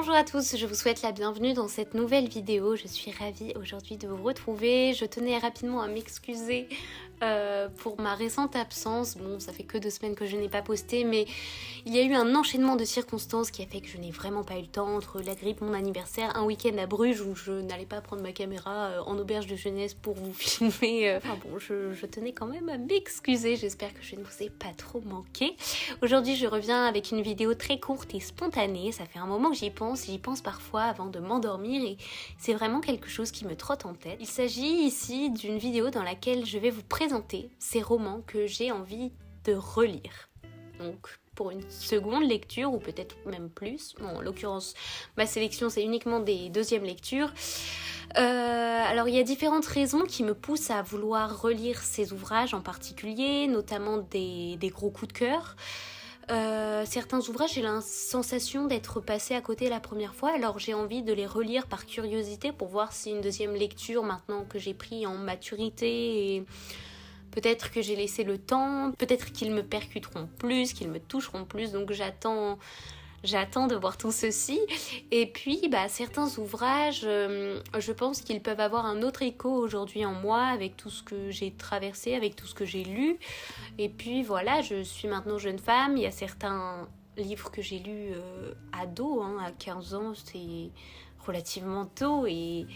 Bonjour à tous, je vous souhaite la bienvenue dans cette nouvelle vidéo. Je suis ravie aujourd'hui de vous retrouver. Je tenais rapidement à m'excuser pour ma récente absence. Bon, ça fait que 2 semaines que je n'ai pas posté, mais il y a eu un enchaînement de circonstances qui a fait que je n'ai vraiment pas eu le temps entre la grippe, mon anniversaire, un week-end à Bruges où je n'allais pas prendre ma caméra en auberge de jeunesse pour vous filmer. Enfin bon, je tenais quand même à m'excuser. J'espère que je ne vous ai pas trop manqué. Aujourd'hui, je reviens avec une vidéo très courte et spontanée. Ça fait un moment que j'y pense parfois avant de m'endormir et c'est vraiment quelque chose qui me trotte en tête. Il s'agit ici d'une vidéo dans laquelle je vais vous présenter ces romans que j'ai envie de relire. Donc pour une seconde lecture ou peut-être même plus. Bon, en l'occurrence, ma sélection c'est uniquement des deuxièmes lectures. Alors il y a différentes raisons qui me poussent à vouloir relire ces ouvrages en particulier, notamment des gros coups de cœur. Certains ouvrages, j'ai la sensation d'être passée à côté la première fois, alors j'ai envie de les relire par curiosité pour voir si une deuxième lecture, maintenant que j'ai pris en maturité, et peut-être que j'ai laissé le temps, peut-être qu'ils me percuteront plus, qu'ils me toucheront plus, donc j'attends de voir tout ceci. Et puis, certains ouvrages, je pense qu'ils peuvent avoir un autre écho aujourd'hui en moi, avec tout ce que j'ai traversé, avec tout ce que j'ai lu. Et puis voilà, je suis maintenant jeune femme. Il y a certains livres que j'ai lus ado, à 15 ans, c'est relativement tôt. Et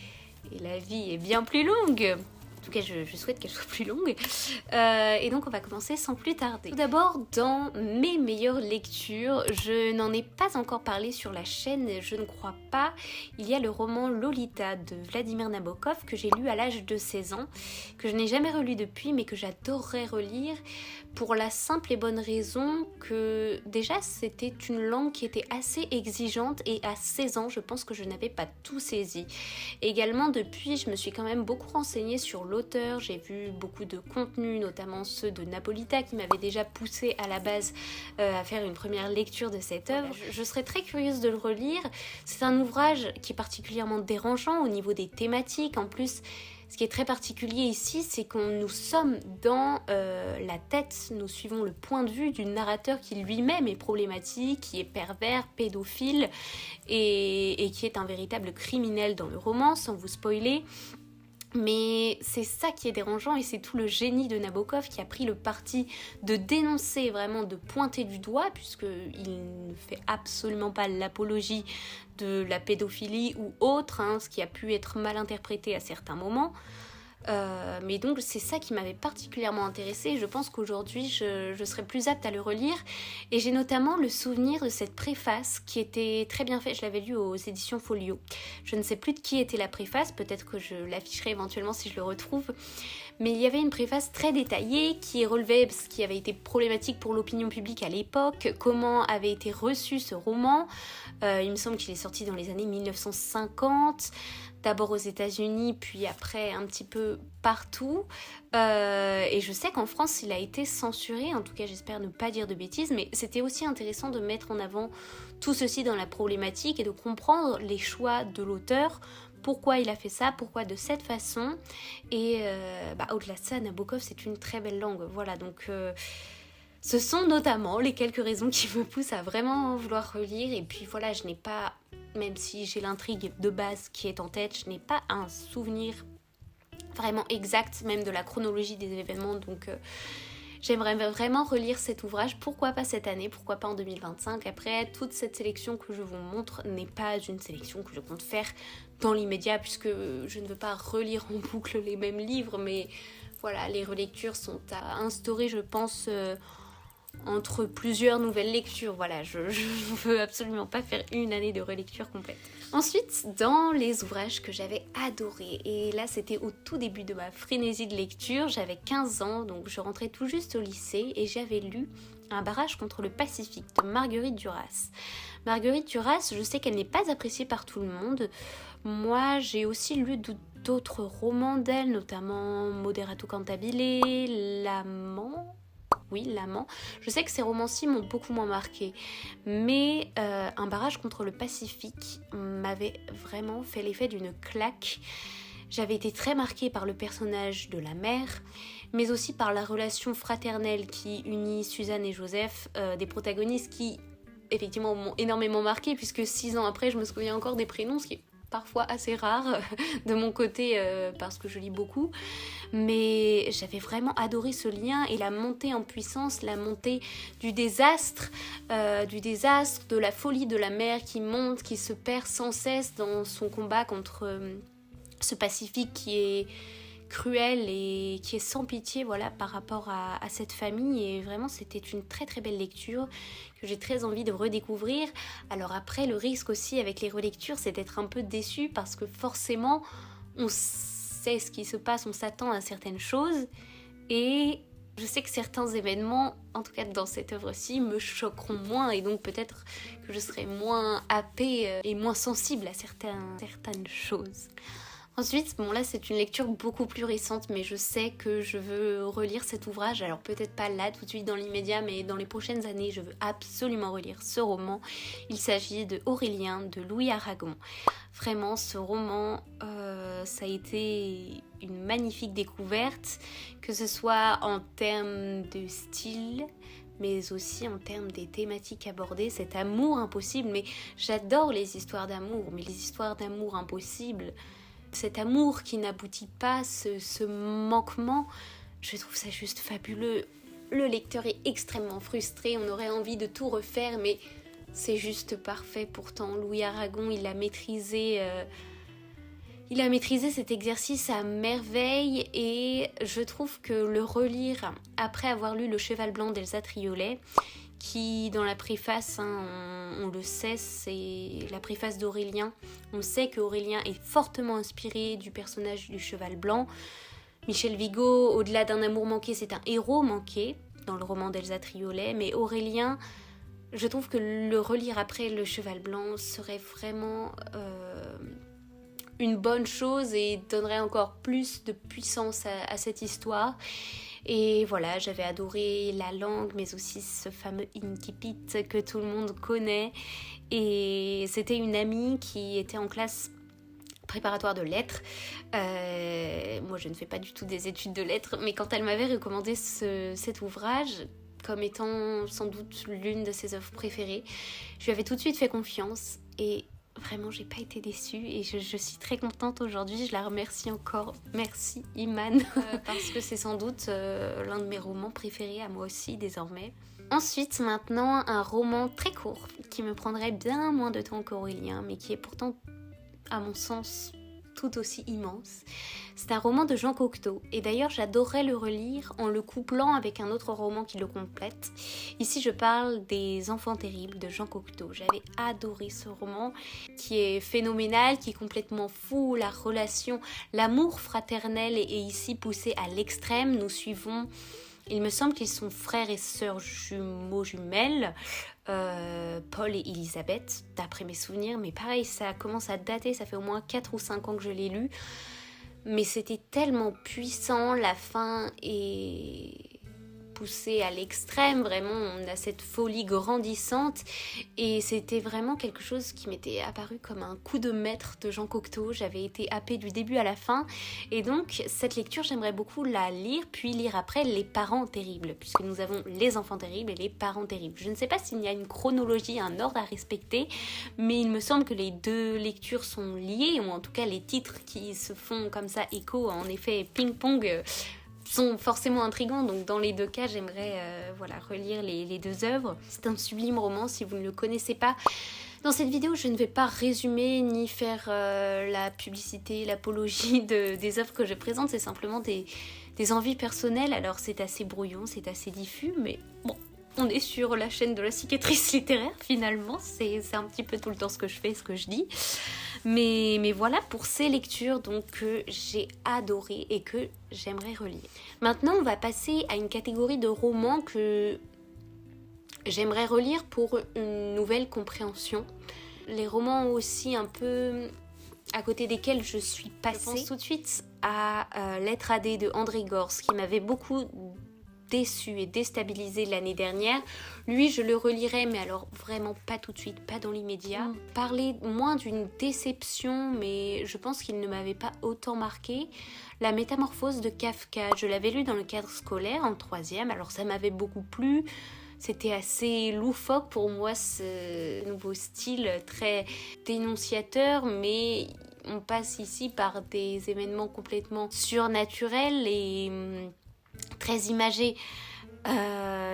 la vie est bien plus longue. En tout cas, je souhaite qu'elle soit plus longue. Et donc, on va commencer sans plus tarder. Tout d'abord, dans mes meilleures lectures, je n'en ai pas encore parlé sur la chaîne, je ne crois pas. Il y a le roman Lolita de Vladimir Nabokov que j'ai lu à l'âge de 16 ans, que je n'ai jamais relu depuis, mais que j'adorerais relire pour la simple et bonne raison que déjà, c'était une langue qui était assez exigeante et à 16 ans, je pense que je n'avais pas tout saisi. Également, depuis, je me suis quand même beaucoup renseignée sur l'auteur, j'ai vu beaucoup de contenus, notamment ceux de Napolita qui m'avaient déjà poussé à la base à faire une première lecture de cette œuvre. Je serais très curieuse de le relire. C'est un ouvrage qui est particulièrement dérangeant au niveau des thématiques. En plus, ce qui est très particulier ici, c'est qu'on nous sommes dans la tête, nous suivons le point de vue du narrateur qui lui-même est problématique, qui est pervers, pédophile et qui est un véritable criminel dans le roman, sans vous spoiler. Mais c'est ça qui est dérangeant et c'est tout le génie de Nabokov qui a pris le parti de dénoncer, vraiment de pointer du doigt, puisqu'il ne fait absolument pas l'apologie de la pédophilie ou autre, ce qui a pu être mal interprété à certains moments. Mais donc c'est ça qui m'avait particulièrement intéressée et je pense qu'aujourd'hui je serais plus apte à le relire et j'ai notamment le souvenir de cette préface qui était très bien faite, je l'avais lu aux éditions Folio. Je ne sais plus de qui était la préface, peut-être que je l'afficherai éventuellement si je le retrouve, mais il y avait une préface très détaillée qui relevait ce qui avait été problématique pour l'opinion publique à l'époque, comment avait été reçu ce roman. Il me semble qu'il est sorti dans les années 1950, d'abord aux États-Unis, puis après un petit peu partout. Et je sais qu'en France, il a été censuré, en tout cas j'espère ne pas dire de bêtises, mais c'était aussi intéressant de mettre en avant tout ceci dans la problématique et de comprendre les choix de l'auteur, pourquoi il a fait ça, pourquoi de cette façon. Et au-delà de ça, Nabokov, c'est une très belle langue. Voilà, donc ce sont notamment les quelques raisons qui me poussent à vraiment vouloir relire. Et puis voilà, je n'ai pas, même si j'ai l'intrigue de base qui est en tête, je n'ai pas un souvenir vraiment exact, même de la chronologie des événements. Donc j'aimerais vraiment relire cet ouvrage, pourquoi pas cette année, pourquoi pas en 2025. Après, toute cette sélection que je vous montre n'est pas une sélection que je compte faire dans l'immédiat, puisque je ne veux pas relire en boucle les mêmes livres, mais voilà, les relectures sont à instaurer, je pense, entre plusieurs nouvelles lectures. Voilà, je ne veux absolument pas faire une année de relecture complète. Ensuite, dans les ouvrages que j'avais adorés, et là c'était au tout début de ma frénésie de lecture, j'avais 15 ans, donc je rentrais tout juste au lycée, et j'avais lu Un barrage contre le Pacifique de Marguerite Duras. Marguerite Duras, je sais qu'elle n'est pas appréciée par tout le monde. Moi, j'ai aussi lu d'autres romans d'elle, notamment Moderato Cantabile, L'Amant. Oui, L'Amant. Je sais que ces romans-ci m'ont beaucoup moins marqué, mais Un barrage contre le Pacifique m'avait vraiment fait l'effet d'une claque. J'avais été très marquée par le personnage de la mère, mais aussi par la relation fraternelle qui unit Suzanne et Joseph, des protagonistes qui effectivement m'ont énormément marqué, puisque 6 ans après, je me souviens encore des prénoms, ce qui est parfois assez rare de mon côté parce que je lis beaucoup, mais j'avais vraiment adoré ce lien et la montée en puissance, la montée du désastre, de la folie de la mère qui monte, qui se perd sans cesse dans son combat contre ce Pacifique qui est cruel et qui est sans pitié, voilà, par rapport à cette famille. Et vraiment, c'était une très très belle lecture que j'ai très envie de redécouvrir. Alors après, le risque aussi avec les relectures, c'est d'être un peu déçu parce que forcément, on sait ce qui se passe, on s'attend à certaines choses et je sais que certains événements, en tout cas dans cette œuvre-ci, me choqueront moins et donc peut-être que je serai moins happée et moins sensible à certaines choses. Ensuite, bon là c'est une lecture beaucoup plus récente, mais je sais que je veux relire cet ouvrage, alors peut-être pas là tout de suite dans l'immédiat, mais dans les prochaines années, je veux absolument relire ce roman. Il s'agit de Aurélien de Louis Aragon. Vraiment, ce roman, ça a été une magnifique découverte, que ce soit en termes de style, mais aussi en termes des thématiques abordées, cet amour impossible. Mais j'adore les histoires d'amour, mais les histoires d'amour impossibles, cet amour qui n'aboutit pas, ce manquement, je trouve ça juste fabuleux. Le lecteur est extrêmement frustré, on aurait envie de tout refaire, mais c'est juste parfait. Pourtant, Louis Aragon, il a maîtrisé cet exercice à merveille et je trouve que le relire après avoir lu Le Cheval Blanc d'Elsa Triolet, qui dans la préface, on le sait, c'est la préface d'Aurélien. On sait qu'Aurélien est fortement inspiré du personnage du Cheval Blanc. Michel Vigo, au-delà d'un amour manqué, c'est un héros manqué dans le roman d'Elsa Triolet, mais Aurélien, je trouve que le relire après Le Cheval Blanc serait vraiment une bonne chose et donnerait encore plus de puissance à cette histoire. Et voilà, j'avais adoré la langue, mais aussi ce fameux incipit que tout le monde connaît. Et c'était une amie qui était en classe préparatoire de lettres. Moi, je ne fais pas du tout des études de lettres, mais quand elle m'avait recommandé cet ouvrage comme étant sans doute l'une de ses œuvres préférées, je lui avais tout de suite fait confiance et vraiment, j'ai pas été déçue et je suis très contente aujourd'hui. Je la remercie encore. Merci Iman, parce que c'est sans doute l'un de mes romans préférés à moi aussi désormais. Ensuite, maintenant, un roman très court qui me prendrait bien moins de temps qu'Aurélien, mais qui est pourtant, à mon sens, tout aussi immense. C'est un roman de Jean Cocteau et d'ailleurs j'adorerais le relire en le couplant avec un autre roman qui le complète. Ici je parle des Enfants terribles de Jean Cocteau. J'avais adoré ce roman qui est phénoménal, qui est complètement fou, la relation, l'amour fraternel est ici poussé à l'extrême. Nous suivons, il me semble qu'ils sont frères et sœurs jumelles, Paul et Elisabeth, d'après mes souvenirs, mais pareil, ça commence à dater, ça fait au moins 4 ou 5 ans que je l'ai lu, mais c'était tellement puissant, la fin est poussée à l'extrême, vraiment, on a cette folie grandissante, et c'était vraiment quelque chose qui m'était apparu comme un coup de maître de Jean Cocteau. J'avais été happée du début à la fin, et donc cette lecture, j'aimerais beaucoup la lire, puis lire après Les Parents terribles, puisque nous avons Les Enfants terribles et Les Parents terribles. Je ne sais pas s'il y a une chronologie, un ordre à respecter, mais il me semble que les deux lectures sont liées, ou en tout cas les titres qui se font comme ça écho, en effet ping-pong, sont forcément intrigants, donc dans les deux cas j'aimerais relire les deux œuvres. C'est un sublime roman si vous ne le connaissez pas. Dans cette vidéo je ne vais pas résumer ni faire la publicité, l'apologie des œuvres que je présente, c'est simplement des envies personnelles. Alors c'est assez brouillon, c'est assez diffus, mais bon, on est sur la chaîne de la cicatrice littéraire finalement, c'est un petit peu tout le temps ce que je fais, ce que je dis. Mais voilà pour ces lectures donc, que j'ai adoré et que j'aimerais relire. Maintenant, on va passer à une catégorie de romans que j'aimerais relire pour une nouvelle compréhension. Les romans aussi un peu à côté desquels je suis passée. Je pense tout de suite à Lettre à D de André Gorz qui m'avait beaucoup déçu et déstabilisé l'année dernière. Lui, je le relirai, mais alors vraiment pas tout de suite, pas dans l'immédiat. Parler moins d'une déception, mais je pense qu'il ne m'avait pas autant marqué. La Métamorphose de Kafka, je l'avais lu dans le cadre scolaire en 3e, alors ça m'avait beaucoup plu. c'était assez loufoque pour moi, ce nouveau style très dénonciateur, mais on passe ici par des événements complètement surnaturels et très imagés.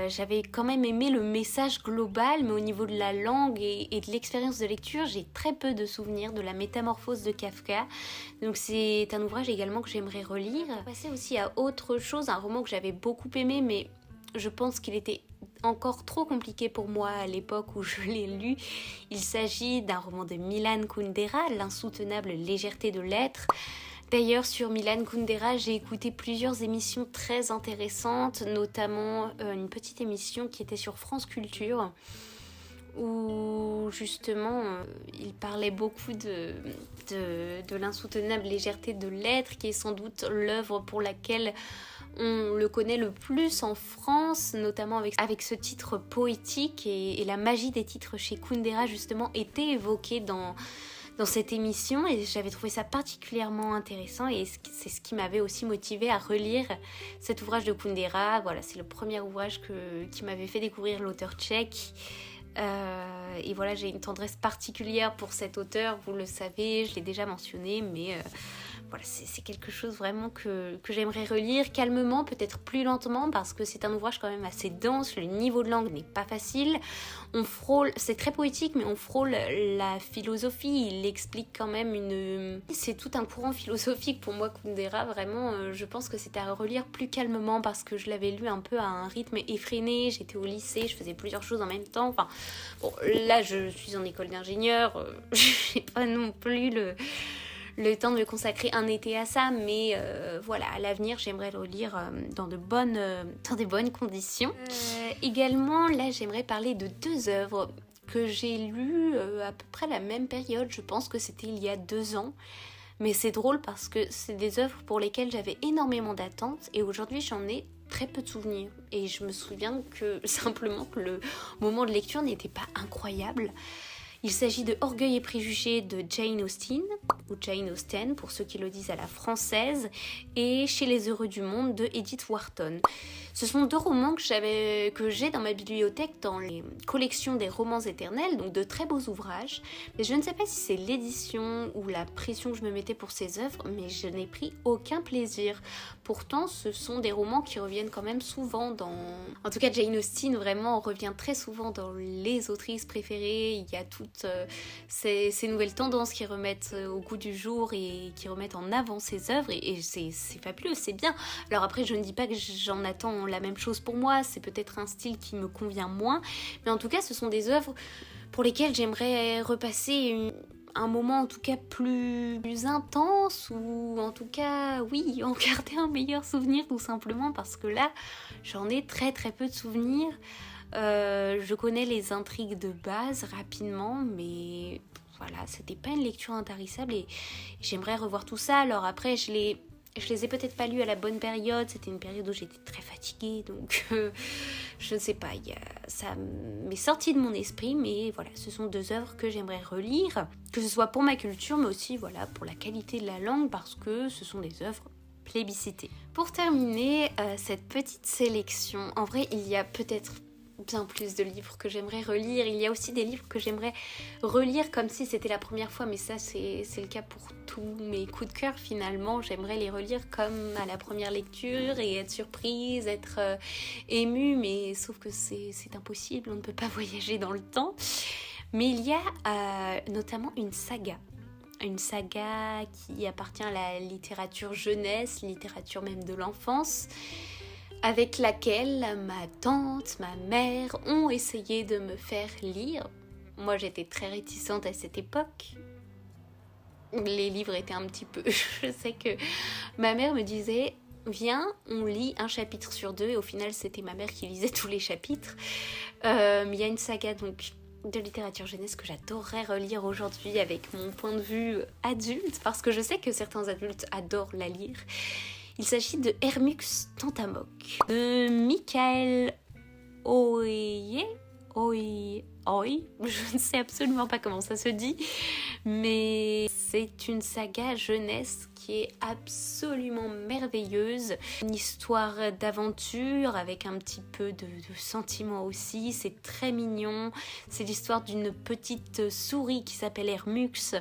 J'avais quand même aimé le message global, mais au niveau de la langue et de l'expérience de lecture, j'ai très peu de souvenirs de la métamorphose de Kafka. Donc c'est un ouvrage également que j'aimerais relire. Passer aussi à autre chose, un roman que j'avais beaucoup aimé, mais je pense qu'il était encore trop compliqué pour moi à l'époque où je l'ai lu. Il s'agit d'un roman de Milan Kundera, L'insoutenable légèreté de l'être. D'ailleurs, sur Milan Kundera, j'ai écouté plusieurs émissions très intéressantes, notamment une petite émission qui était sur France Culture, où justement il parlait beaucoup de l'insoutenable légèreté de l'être, qui est sans doute l'œuvre pour laquelle on le connaît le plus en France, notamment avec ce titre poétique, et la magie des titres chez Kundera justement était évoquée dans cette émission, et j'avais trouvé ça particulièrement intéressant, et c'est ce qui m'avait aussi motivée à relire cet ouvrage de Kundera. Voilà, c'est le premier ouvrage qui m'avait fait découvrir l'auteur tchèque. Et voilà, j'ai une tendresse particulière pour cet auteur, vous le savez, je l'ai déjà mentionné, mais voilà, c'est quelque chose vraiment que j'aimerais relire calmement, peut-être plus lentement, parce que c'est un ouvrage quand même assez dense, le niveau de langue n'est pas facile, on frôle, c'est très poétique, mais on frôle la philosophie, il explique quand même c'est tout un courant philosophique pour moi, Kundera, vraiment, je pense que c'était à relire plus calmement, parce que je l'avais lu un peu à un rythme effréné, j'étais au lycée, je faisais plusieurs choses en même temps, enfin, bon, là je suis en école d'ingénieur, j'ai pas non plus le temps de me consacrer un été à ça, mais voilà, à l'avenir, j'aimerais le relire dans des bonnes conditions. Également, là, j'aimerais parler de 2 œuvres que j'ai lues à peu près la même période, je pense que c'était il y a 2 ans. Mais c'est drôle parce que c'est des œuvres pour lesquelles j'avais énormément d'attentes, et aujourd'hui, j'en ai très peu de souvenirs. Et je me souviens simplement que le moment de lecture n'était pas incroyable. Il s'agit de Orgueil et préjugés de Jane Austen, ou Jane Austen pour ceux qui le disent à la française, et Chez les heureux du monde de Edith Wharton. Ce sont 2 romans que j'ai dans ma bibliothèque dans les collections des romans éternels, donc de très beaux ouvrages. Mais je ne sais pas si c'est l'édition ou la pression que je me mettais pour ces œuvres, mais je n'ai pris aucun plaisir. Pourtant, ce sont des romans qui reviennent quand même souvent En tout cas, Jane Austen vraiment revient très souvent dans les autrices préférées. Il y a toutes ces nouvelles tendances qui remettent au goût du jour et qui remettent en avant ces œuvres, et c'est fabuleux, c'est bien. Alors après, je ne dis pas que j'en attends la même chose pour moi, c'est peut-être un style qui me convient moins, mais en tout cas, ce sont des œuvres pour lesquelles j'aimerais repasser un moment en tout cas plus intense, ou en tout cas, oui, en garder un meilleur souvenir tout simplement, parce que là, j'en ai très très peu de souvenirs. Je connais les intrigues de base rapidement, mais voilà, c'était pas une lecture intarissable, et j'aimerais revoir tout ça. Alors après, je les ai peut-être pas lus à la bonne période, c'était une période où j'étais très fatiguée, donc je ne sais pas, ça m'est sorti de mon esprit, mais voilà, ce sont 2 œuvres que j'aimerais relire, que ce soit pour ma culture, mais aussi voilà, pour la qualité de la langue, parce que ce sont des œuvres plébiscitées. Pour terminer cette petite sélection, en vrai, il y a peut-être bien plus de livres que j'aimerais relire. Il y a aussi des livres que j'aimerais relire comme si c'était la première fois, mais ça c'est le cas pour tous mes coups de cœur finalement. J'aimerais les relire comme à la première lecture et être surprise, être émue, mais sauf que c'est impossible, on ne peut pas voyager dans le temps. Mais il y a notamment une saga qui appartient à la littérature jeunesse, littérature même de l'enfance, avec laquelle ma tante, ma mère ont essayé de me faire lire. Moi, j'étais très réticente à cette époque. Les livres étaient un petit peu... Je sais que ma mère me disait « Viens, on lit un chapitre sur 2 », et au final, c'était ma mère qui lisait tous les chapitres. Mais il y a une saga donc de littérature jeunesse que j'adorerais relire aujourd'hui avec mon point de vue adulte, parce que je sais que certains adultes adorent la lire. Il s'agit de Hermux Tantamok, de Michael Oi, je ne sais absolument pas comment ça se dit, mais c'est une saga jeunesse qui est absolument merveilleuse. Une histoire d'aventure avec un petit peu de sentiment aussi, c'est très mignon. C'est l'histoire d'une petite souris qui s'appelle Hermux,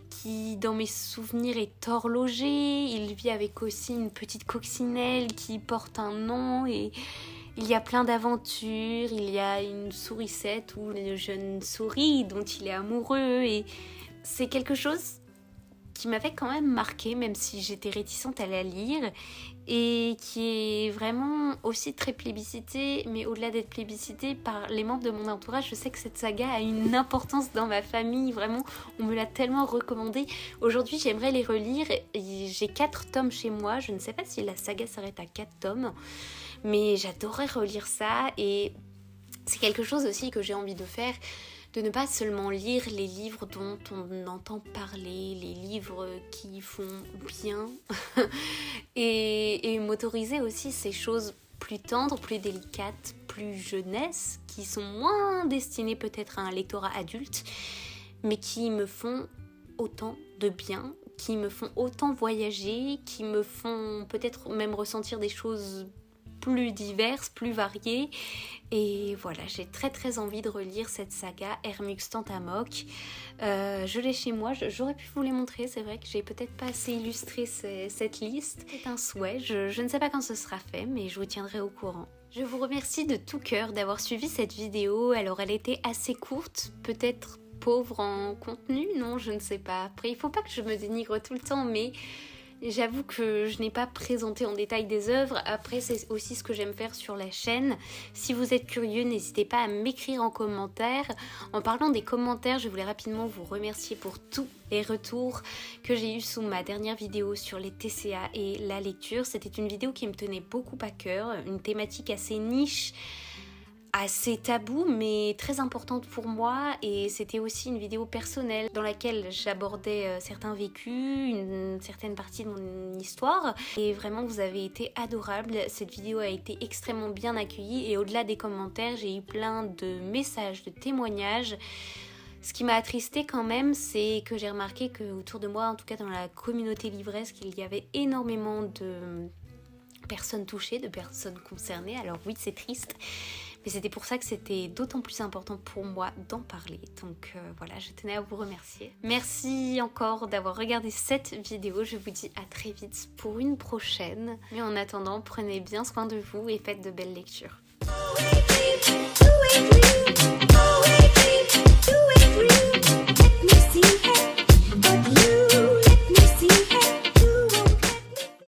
qui dans mes souvenirs est horloger. Il vit avec aussi une petite coccinelle qui porte un nom et il y a plein d'aventures. Il y a une sourisette ou une jeune souris dont il est amoureux et c'est quelque chose qui m'avait quand même marqué, même si j'étais réticente à la lire, et qui est vraiment aussi très plébiscitée, mais au-delà d'être plébiscitée par les membres de mon entourage, je sais que cette saga a une importance dans ma famille, vraiment, on me l'a tellement recommandée. Aujourd'hui, j'aimerais les relire, j'ai 4 tomes chez moi, je ne sais pas si la saga s'arrête à 4 tomes, mais j'adorerais relire ça, et c'est quelque chose aussi que j'ai envie de faire, de ne pas seulement lire les livres dont on entend parler, les livres qui font bien, et m'autoriser aussi ces choses plus tendres, plus délicates, plus jeunesse, qui sont moins destinées peut-être à un lectorat adulte, mais qui me font autant de bien, qui me font autant voyager, qui me font peut-être même ressentir des choses plus diverses, plus variées. Et voilà, j'ai très envie de relire cette saga Hermux Tantamok. Je l'ai chez moi, j'aurais pu vous les montrer, c'est vrai que j'ai peut-être pas assez illustré cette liste. C'est un souhait, je ne sais pas quand ce sera fait, mais je vous tiendrai au courant. Je vous remercie de tout cœur d'avoir suivi cette vidéo. Alors elle était assez courte, peut-être pauvre en contenu, non, je ne sais pas. Après, il faut pas que je me dénigre tout le temps, mais j'avoue que je n'ai pas présenté en détail des œuvres. Après, c'est aussi ce que j'aime faire sur la chaîne. Si vous êtes curieux, n'hésitez pas à m'écrire en commentaire. En parlant des commentaires, je voulais rapidement vous remercier pour tous les retours que j'ai eus sous ma dernière vidéo sur les TCA et la lecture. C'était une vidéo qui me tenait beaucoup à cœur, une thématique assez niche, assez taboue mais très importante pour moi, et c'était aussi une vidéo personnelle dans laquelle j'abordais certains vécus, une certaine partie de mon histoire, et vraiment vous avez été adorables. Cette vidéo a été extrêmement bien accueillie et au-delà des commentaires, j'ai eu plein de messages, de témoignages. Ce qui m'a attristée quand même, c'est que j'ai remarqué qu'autour de moi, en tout cas dans la communauté livresque, il y avait énormément de personnes touchées, de personnes concernées. Alors oui, c'est triste, mais c'était pour ça que c'était d'autant plus important pour moi d'en parler. Donc voilà, je tenais à vous remercier. Merci encore d'avoir regardé cette vidéo. Je vous dis à très vite pour une prochaine. Mais en attendant, prenez bien soin de vous et faites de belles lectures.